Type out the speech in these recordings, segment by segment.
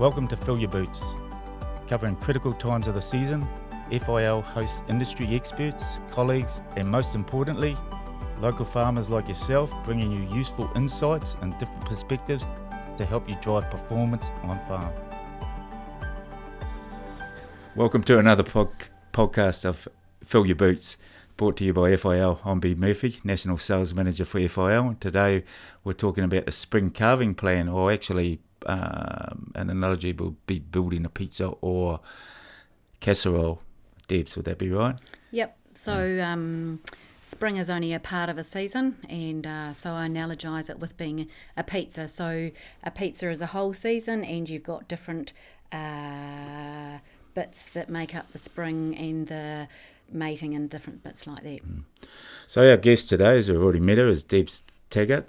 Welcome to FIL Your Boots, covering critical times of the season. FIL hosts industry experts, colleagues, and most importantly, local farmers like yourself, bringing you useful insights and different perspectives to help you drive performance on farm. Welcome to another podcast of FIL Your Boots, brought to you by FIL. I'm Bede Murphy, National Sales Manager for FIL. Today we're talking about the spring calving plan, or actually an analogy will be building a pizza or casserole. Debbs, would that be right? Yep. So spring is only a part of a season, and so I analogize it with being a pizza. So a pizza is a whole season, and you've got different bits that make up the spring and the mating and different bits like that. So our guest today, as we've already met her, is Debbs Taggart.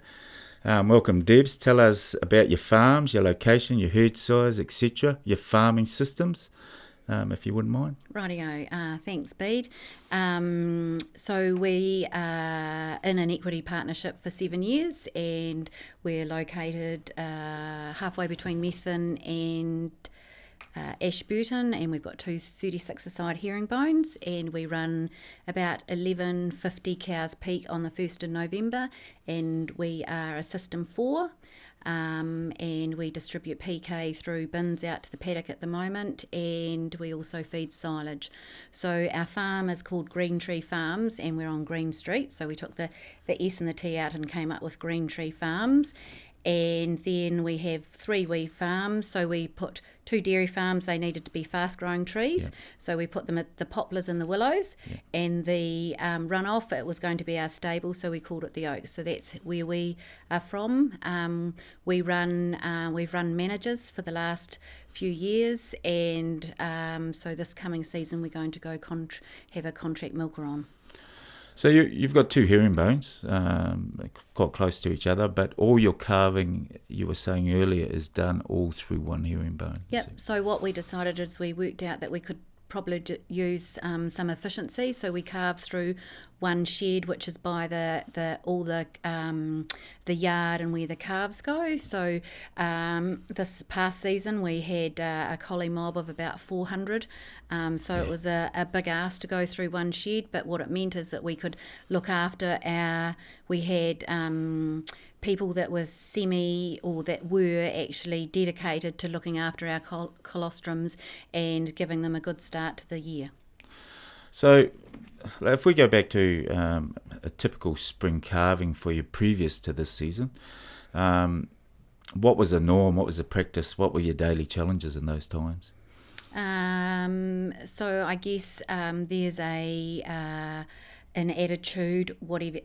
Welcome, Debbs. Tell us about your farms, your location, your herd size, etc., your farming systems, if you wouldn't mind. Rightio. Thanks, Bede. So we are in an equity partnership for 7 years, and we're located halfway between Methven and Ashburton, and we've got two 36-a-side herringbones, and we run about 1150 cows peak on the 1st of November, and we are a system 4, and we distribute PK through bins out to the paddock at the moment, and we also feed silage. So our farm is called Green Tree Farms, and we're on Green Street, so we took the S and the T out and came up with Green Tree Farms. And then we have 3 wee farms, so we put 2 dairy farms. They needed to be fast-growing trees, so we put them at the poplars and the willows, and the runoff, it was going to be our stable, so we called it the Oaks. So that's where we are from. We've run managers for the last few years, and so this coming season we're going to go have a contract milker on. So you've got 2 herringbones, quite close to each other, but all your carving, you were saying earlier, is done all through one herringbone. Yep. So what we decided is we worked out that we could probably use some efficiency, so we carve through one shed, which is by the yard and where the calves go. So this past season we had a collie mob of about 400, so it was a big ask to go through one shed, but what it meant is that we could look after we had people that were that were actually dedicated to looking after our colostrums and giving them a good start to the year. So if we go back to a typical spring calving for you previous to this season, what was the norm, what was the practice, what were your daily challenges in those times? So I guess there's an attitude, whatever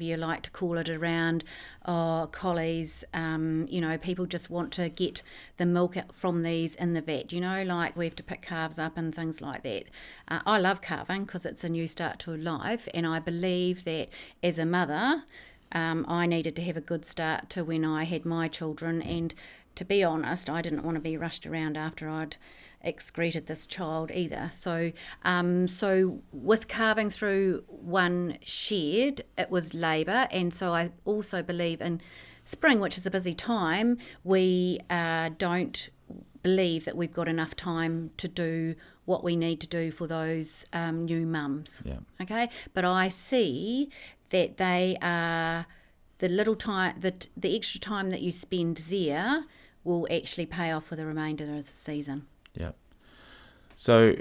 you like to call it, around collies. People just want to get the milk from these in the vat. Like we have to pick calves up and things like that. I love calving because it's a new start to life, and I believe that as a mother, I needed to have a good start to when I had my children, and to be honest, I didn't want to be rushed around after I'd excreted this child either. So with carving through one shed, it was labour, and so I also believe in spring, which is a busy time, we don't believe that we've got enough time to do what we need to do for those new mums. Yeah. Okay, but I see that they are the little time, the extra time that you spend there will actually pay off for the remainder of the season. Yeah. So,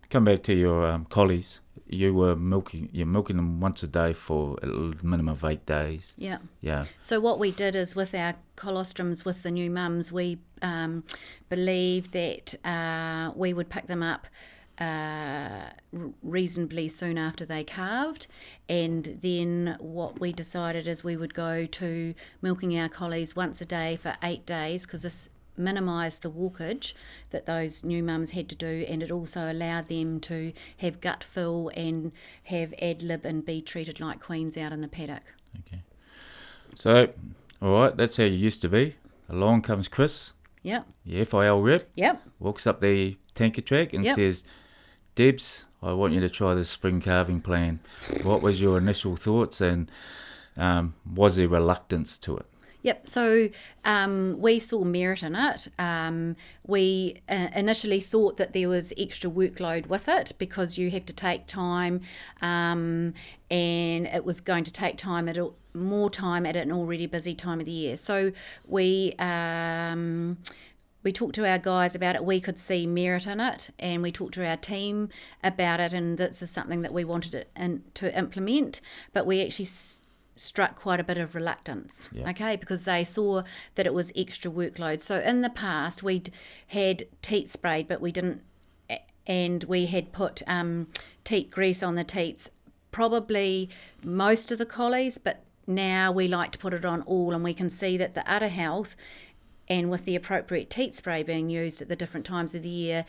come back to your collies. You're milking them once a day for a minimum of 8 days. Yeah. Yeah. So what we did is with our colostrums, with the new mums, we believed that we would pick them up reasonably soon after they calved, and then what we decided is we would go to milking our collies once a day for 8 days, because this minimised the walkage that those new mums had to do, and it also allowed them to have gut fill and have ad lib and be treated like queens out in the paddock. Okay. So, all right, that's how you used to be. Along comes Chris. Yep. Your FIL rep. Yep. Walks up the tanker track and says, Debbs, I want you to try this spring calving plan. What was your initial thoughts, and was there reluctance to it? Yep. So we saw merit in it. We initially thought that there was extra workload with it because you have to take time, and it was going to take more time at an already busy time of the year. So we talked to our guys about it. We could see merit in it, and we talked to our team about it. And this is something that we wanted to implement, but we actually struck quite a bit of reluctance, okay, because they saw that it was extra workload. So in the past, we'd had teat sprayed, but we didn't, and we had put teat grease on the teats, probably most of the collies, but now we like to put it on all, and we can see that the udder health, and with the appropriate teat spray being used at the different times of the year,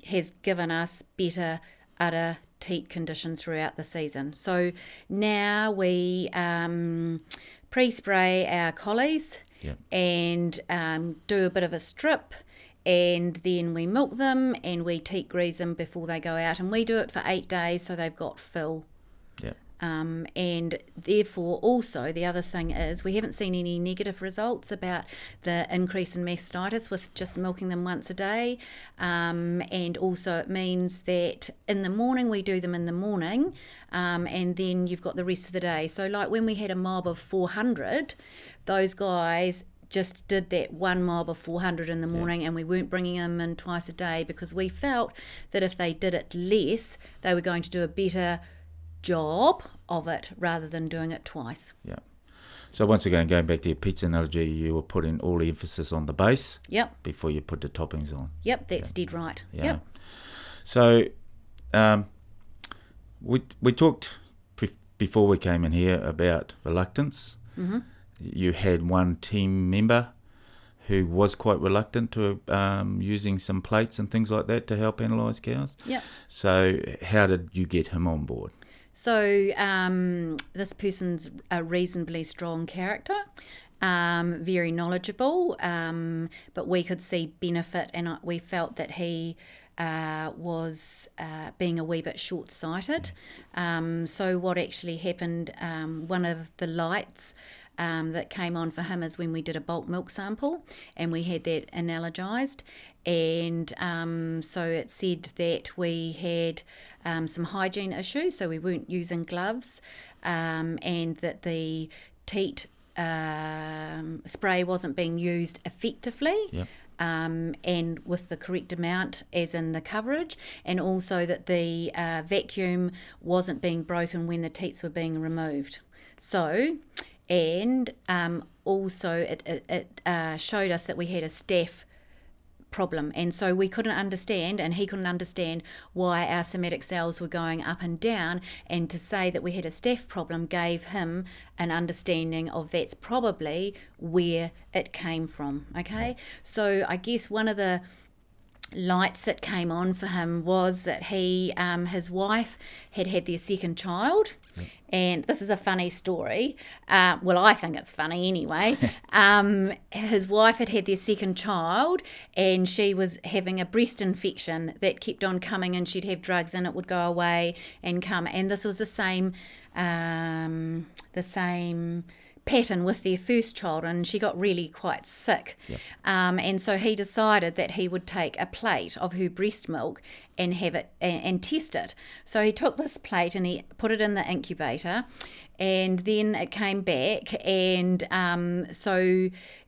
has given us better udder teat conditions throughout the season. So now we pre-spray our collies and do a bit of a strip, and then we milk them and we teat grease them before they go out, and we do it for 8 days so they've got fill. And therefore also the other thing is we haven't seen any negative results about the increase in mastitis with just milking them once a day, and also it means that in the morning we do them in the morning, and then you've got the rest of the day. So like when we had a mob of 400, those guys just did that one mob of 400 in the morning, and we weren't bringing them in twice a day because we felt that if they did it less, they were going to do a better job of it rather than doing it twice. So once again, going back to your pizza analogy, you were putting all the emphasis on the base before you put the toppings on. That's dead right. So we talked before we came in here about reluctance. You had one team member who was quite reluctant to using some plates and things like that to help analyse cows. So how did you get him on board? So this person's a reasonably strong character, very knowledgeable, but we could see benefit, and we felt that he was being a wee bit short-sighted. So what actually happened, one of the lights that came on for him is when we did a bulk milk sample and we had that analysed, and so it said that we had some hygiene issues, so we weren't using gloves, and that the teat spray wasn't being used effectively. And with the correct amount as in the coverage, and also that the vacuum wasn't being broken when the teats were being removed. So, and also it showed us that we had a staph problem, and so we couldn't understand, and he couldn't understand why our somatic cells were going up and down, and to say that we had a staph problem gave him an understanding of that's probably where it came from. Okay, so I guess one of the lights that came on for him was that he his wife had their second child. And this is a funny story. Well, I think it's funny anyway. His wife had their second child, and she was having a breast infection that kept on coming, and she'd have drugs and it would go away and come. And this was the same pattern with their first child, and she got really quite sick. And so he decided that he would take a plate of her breast milk and have it and test it. So he took this plate and he put it in the incubator, and then it came back, and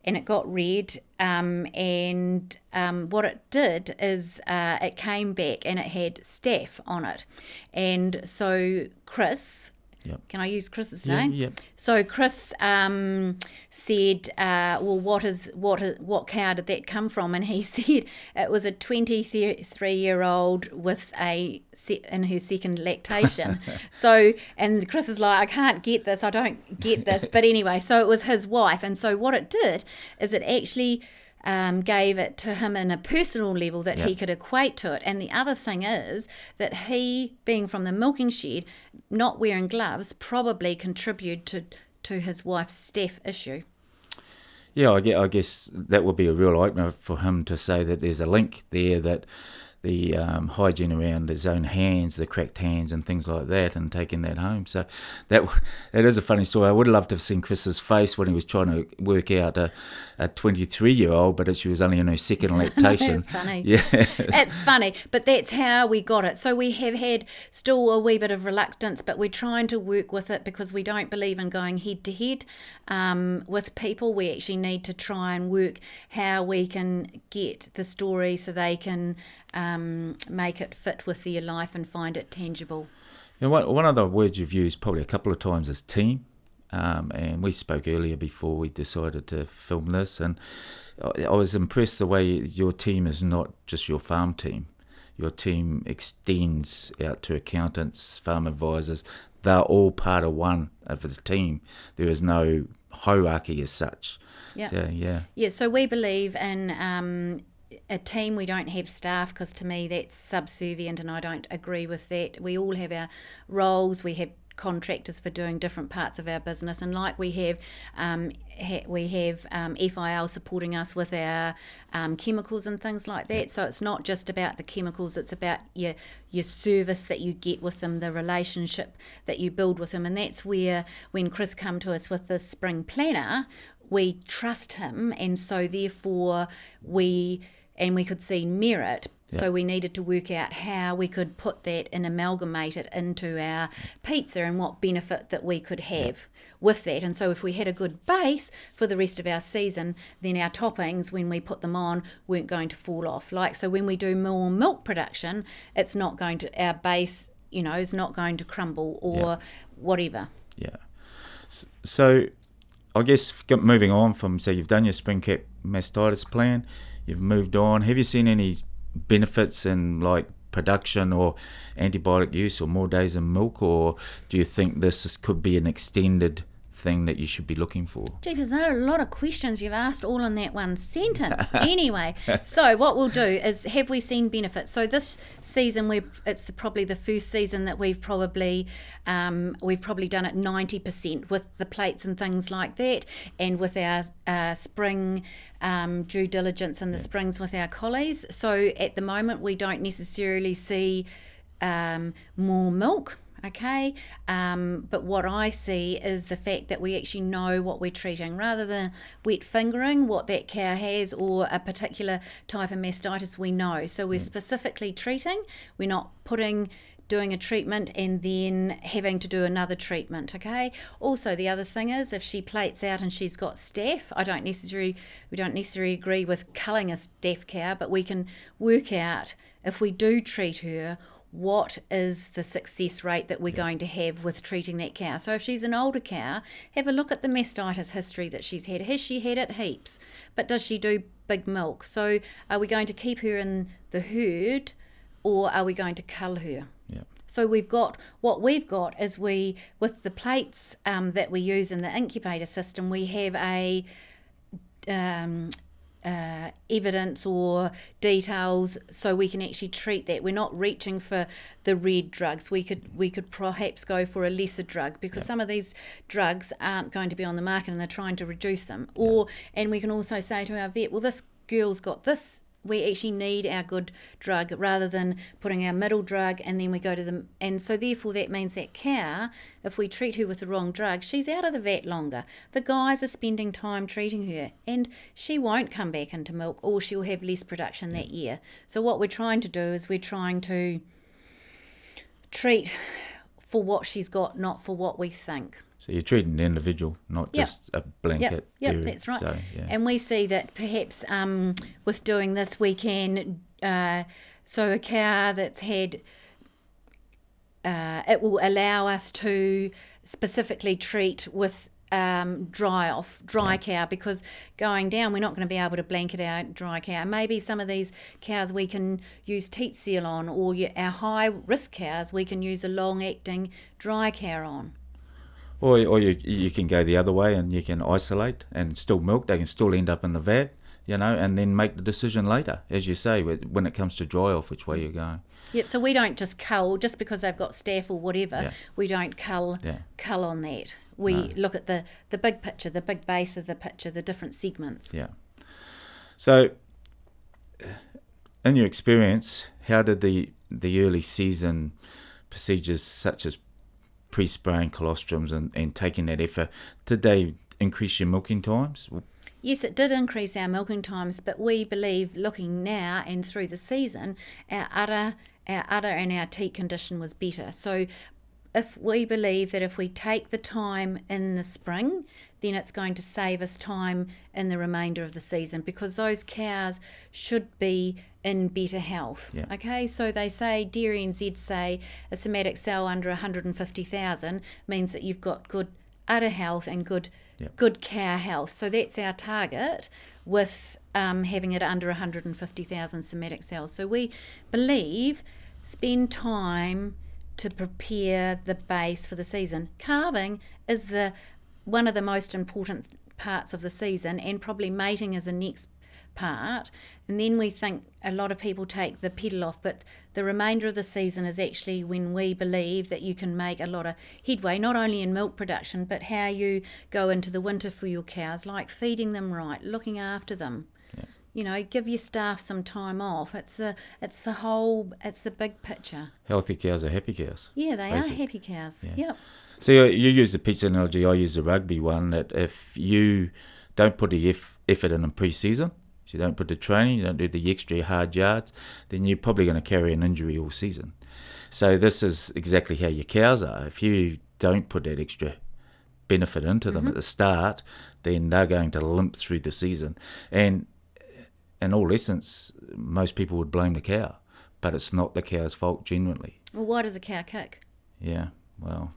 it got red, and what it did is it came back and it had staph on it. And so Chris, can I use Chris's name? So Chris said, well, what cow did that come from? And he said it was a 23-year-old with in her second lactation. So, and Chris is like, I can't get this, I don't get this. But anyway, so it was his wife. And so what it did is it actually gave it to him in a personal level that he could equate to it. And the other thing is that he, being from the milking shed, not wearing gloves, probably contributed to his wife's staph issue. I guess that would be a real opener for him to say that there's a link there, that hygiene around his own hands, the cracked hands and things like that, and taking that home. So that is a funny story. I would love to have seen Chris's face when he was trying to work out a 23-year-old, but she was only in her second lactation. It's funny. Yeah, It's funny, but that's how we got it. So we have had still a wee bit of reluctance, but we're trying to work with it because we don't believe in going head to head with people. We actually need to try and work how we can get the story so they can make it fit with their life and find it tangible. And one of the words you've used probably a couple of times is team. And we spoke earlier before we decided to film this, and I was impressed the way your team is not just your farm team. Your team extends out to accountants, farm advisors. They're all part of one of the team. There is no hierarchy as such. Yeah. So, Yeah, so we believe in a team. We don't have staff because to me that's subservient, and I don't agree with that. We all have our roles. We have contractors for doing different parts of our business, and like we have FIL supporting us with our chemicals and things like that. So it's not just about the chemicals, it's about your service that you get with them, the relationship that you build with them. And that's where, when Chris come to us with this spring planner, we trust him, and so therefore we could see merit. So we needed to work out how we could put that and amalgamate it into our pizza and what benefit that we could have with that. And so if we had a good base for the rest of our season, then our toppings, when we put them on, weren't going to fall off. Like, so when we do more milk production, it's not going to, our base, is not going to crumble or whatever. Yeah. So I guess moving on from, so you've done your spring cap mastitis plan, you've moved on. Have you seen any benefits in like production or antibiotic use or more days in milk, or do you think this could be an extended thing that you should be looking for? Jeepers, there are a lot of questions you've asked all in that one sentence. Anyway, so what we'll do is, have we seen benefits? So this season, it's probably the first season that we've probably done it 90% with the plates and things like that, and with our spring due diligence in the springs with our collies. So at the moment, we don't necessarily see more milk. Okay, but what I see is the fact that we actually know what we're treating, rather than wet fingering what that cow has or a particular type of mastitis. We know, so we're specifically treating. We're not doing a treatment and then having to do another treatment. Okay. Also, the other thing is, if she plates out and she's got staph, we don't necessarily agree with culling a staph cow, but we can work out, if we do treat her, what is the success rate that we're going to have with treating that cow. So if she's an older cow, have a look at the mastitis history that she's had. Has she had it heaps? But does she do big milk? So are we going to keep her in the herd, or are we going to cull her? Yeah. So with the plates that we use in the incubator system, we have a evidence or details, so we can actually treat that. We're not reaching for the red drugs. We could perhaps go for a lesser drug, because some of these drugs aren't going to be on the market and they're trying to reduce them. And we can also say to our vet, well, this girl's got this, we actually need our good drug, rather than putting our middle drug and then we go to them. And so therefore that means that cow, if we treat her with the wrong drug, she's out of the vat longer. The guys are spending time treating her, and she won't come back into milk, or she'll have less production that year. So what we're trying to do is we're trying to treat for what she's got, not for what we think. So you're treating the individual, not just a blanket theory. Yep, that's right. So, and we see that perhaps with doing this, we can, so a cow that's had, it will allow us to specifically treat with dry cow, because going down, we're not going to be able to blanket our dry cow. Maybe some of these cows we can use teat seal on, or our high risk cows we can use a long acting dry cow on. Or you can go the other way and you can isolate and still milk. They can still end up in the vat, and then make the decision later, as you say, when it comes to dry off, which way you're going. Yeah, so we don't just cull just because they've got staph or whatever. Yeah. We don't cull on that. We look at the big picture, the big base of the picture, the different segments. Yeah. So, in your experience, how did the early season procedures such as pre-spraying colostrums and taking that effort, did they increase your milking times? Yes, it did increase our milking times, but we believe, looking now and through the season, our udder and our teat condition was better. So if we believe that if we take the time in the spring, then it's going to save us time in the remainder of the season, because those cows should be in better health. Yeah. Okay, so they say, Dairy NZ say, a somatic cell under 150,000 means that you've got good udder health and good cow health. So that's our target with having it under 150,000 somatic cells. So we believe spend time to prepare the base for the season. Calving is one of the most important parts of the season, and probably mating is the next part. And then we think a lot of people take the pedal off, but the remainder of the season is actually when we believe that you can make a lot of headway, not only in milk production, but how you go into the winter for your cows, like feeding them right, looking after them. Yeah. You know, give your staff some time off. It's the big picture. Healthy cows are happy cows. Yeah, they are happy cows. Yeah. Yep. So you use the pizza analogy, I use the rugby one, that if you don't put the effort in pre-season, so you don't put the training, you don't do the extra hard yards, then you're probably going to carry an injury all season. So this is exactly how your cows are. If you don't put that extra benefit into them at the start, then they're going to limp through the season. And in all essence, most people would blame the cow, but it's not the cow's fault genuinely. Well, why does a cow kick? Yeah, well,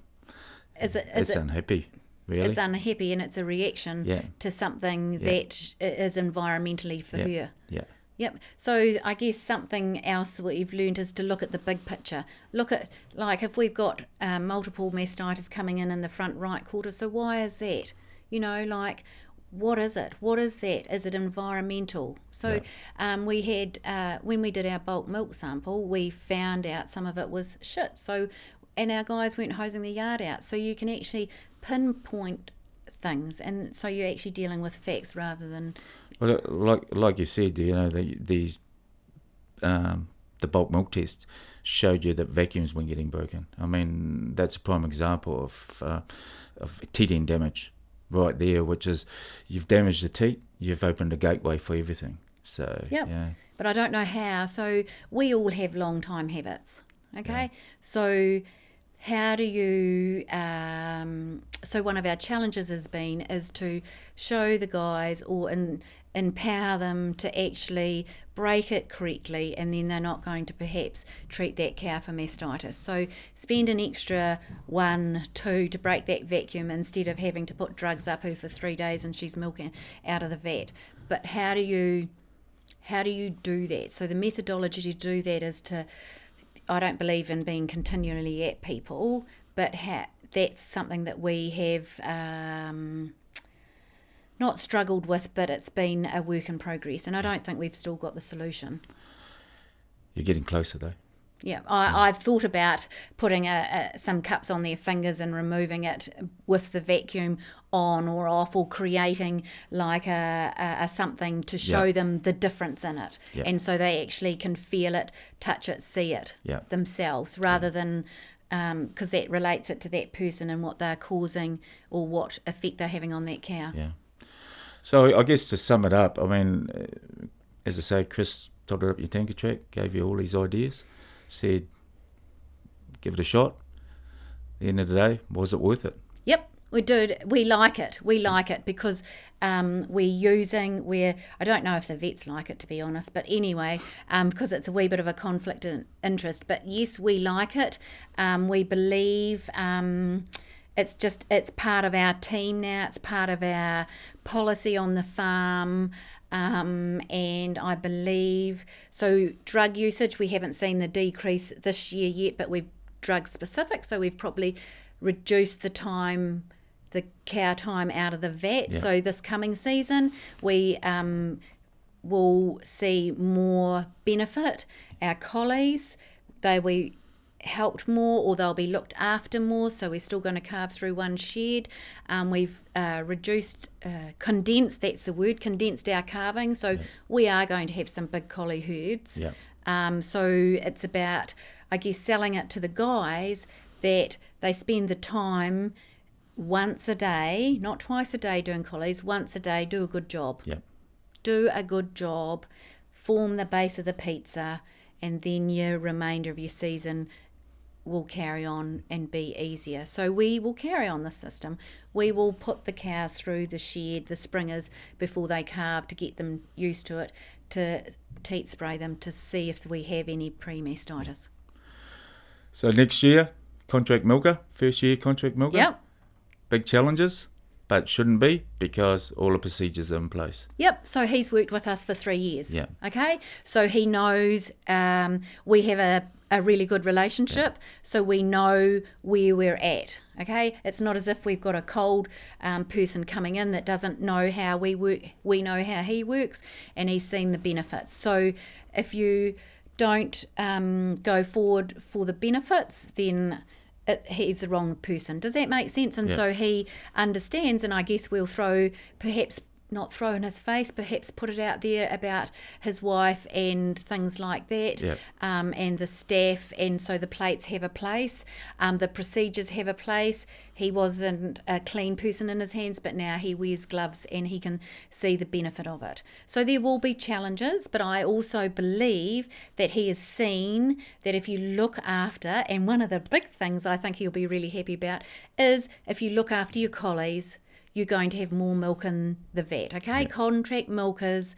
it's unhappy, really. It's unhappy, and it's a reaction to something that is environmentally for her. Yeah. Yep. So I guess something else that we've learned is to look at the big picture. Look at, like, if we've got multiple mastitis coming in the front right quarter, so why is that? You know, like, what is it? What is that? Is it environmental? So we had, when we did our bulk milk sample, we found out some of it was shit. So, and our guys weren't hosing the yard out. So you can actually pinpoint things, and so you're actually dealing with facts rather than... Well, like you said, you know, the bulk milk test showed you that vacuums weren't getting broken. I mean, that's a prime example of teat end damage right there, which is you've damaged the teat, you've opened a gateway for everything. So yeah. But I don't know how. So we all have long time habits. Okay, so how do you? So one of our challenges is to show the guys or empower them to actually break it correctly, and then they're not going to perhaps treat that cow for mastitis. So spend an extra 1-2 to break that vacuum instead of having to put drugs up her for 3 days and she's milking out of the vat. But how do you do that? So the methodology to do that is to, I don't believe in being continually at people, but that's something that we have not struggled with, but it's been a work in progress, and I don't think we've still got the solution. You're getting closer though. Yeah, I've thought about putting some cups on their fingers and removing it with the vacuum on or off, or creating like a something to show them the difference in it, and so they actually can feel it, touch it, see it themselves, rather than because that relates it to that person and what they're causing or what effect they're having on that cow. Yeah. So I guess to sum it up, I mean, as I say, Chris totted up your tanker track, gave you all these ideas, said, give it a shot. At the end of the day, was it worth it? Yep, we do. We like it. We like it because I don't know if the vets like it, to be honest, but anyway, because it's a wee bit of a conflict of interest. But yes, we like it. We believe it's part of our team now. It's part of our policy on the farm. And I believe, so drug usage, we haven't seen the decrease this year yet, but we've drug specific, so we've probably reduced the cow time out of the vat. Yeah. So this coming season, we will see more benefit. Our collies, we helped more, or they'll be looked after more, so we're still going to carve through one shed. We've condensed our calving, so we are going to have some big collie herds So it's about, I guess, selling it to the guys that they spend the time once a day, not twice a day doing collies, once a day, do a good job. Yep. Do a good job, form the base of the pizza, and then your remainder of your season will carry on and be easier. So we will carry on the system. We will put the cows through the shed, the springers, before they calve to get them used to it, to teat spray them to see if we have any pre-mastitis. So next year, contract milker, first year contract milker. Yep. Big challenges, but shouldn't be because all the procedures are in place. Yep, so he's worked with us for 3 years. Yeah. Okay, so he knows we have a really good relationship, so we know where we're at. Okay, it's not as if we've got a cold person coming in that doesn't know how we work. We know how he works, and he's seen the benefits. So if you don't go forward for the benefits, then he's the wrong person. Does that make sense? And so he understands, and I guess we'll not throw in his face, perhaps put it out there about his wife and things like that, and the staff, and so the plates have a place, the procedures have a place. He wasn't a clean person in his hands, but now he wears gloves and he can see the benefit of it. So there will be challenges, but I also believe that he has seen that if you look after, and one of the big things I think he'll be really happy about is if you look after your collies, you're going to have more milk in the vat, okay? Yeah. Contract milkers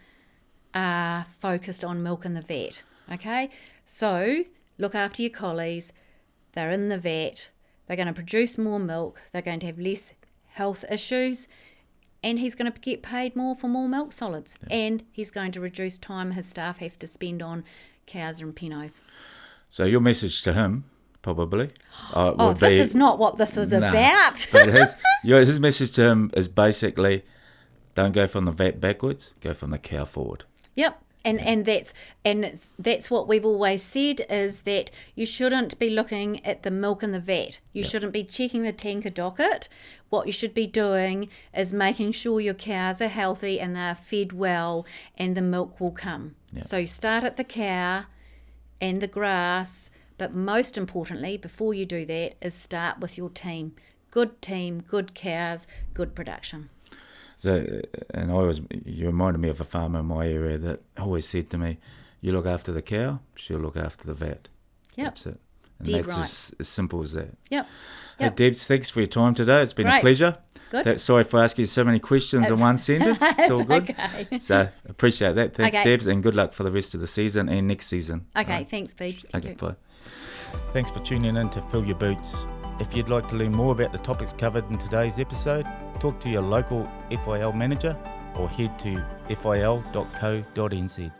are focused on milk in the vat, okay? So look after your collies. They're in the vat. They're going to produce more milk. They're going to have less health issues. And he's going to get paid more for more milk solids. Yeah. And he's going to reduce time his staff have to spend on cows and penos. So your message to him, probably. This is not what this was about. But his message to him is basically, don't go from the vat backwards, go from the cow forward. Yep. And that's what we've always said, is that you shouldn't be looking at the milk in the vat. You shouldn't be checking the tanker docket. What you should be doing is making sure your cows are healthy and they're fed well, and the milk will come. Yep. So you start at the cow and the grass. But most importantly, before you do that, is start with your team. Good team, good cows, good production. So, and you reminded me of a farmer in my area that always said to me, you look after the cow, she'll look after the vat. Yep. That's it. And Dead that's right. as simple as that. Yep. Hey, Debbs, thanks for your time today. It's been Great. a pleasure. Good. Sorry for asking you so many questions in one sentence. It's all good. Okay. So appreciate that. Thanks, Okay. Debbs, and good luck for the rest of the season and next season. Okay, Right. thanks, Bede. Okay, bye. Thanks for tuning in to FIL Your Boots. If you'd like to learn more about the topics covered in today's episode, talk to your local FIL manager or head to fil.co.nz.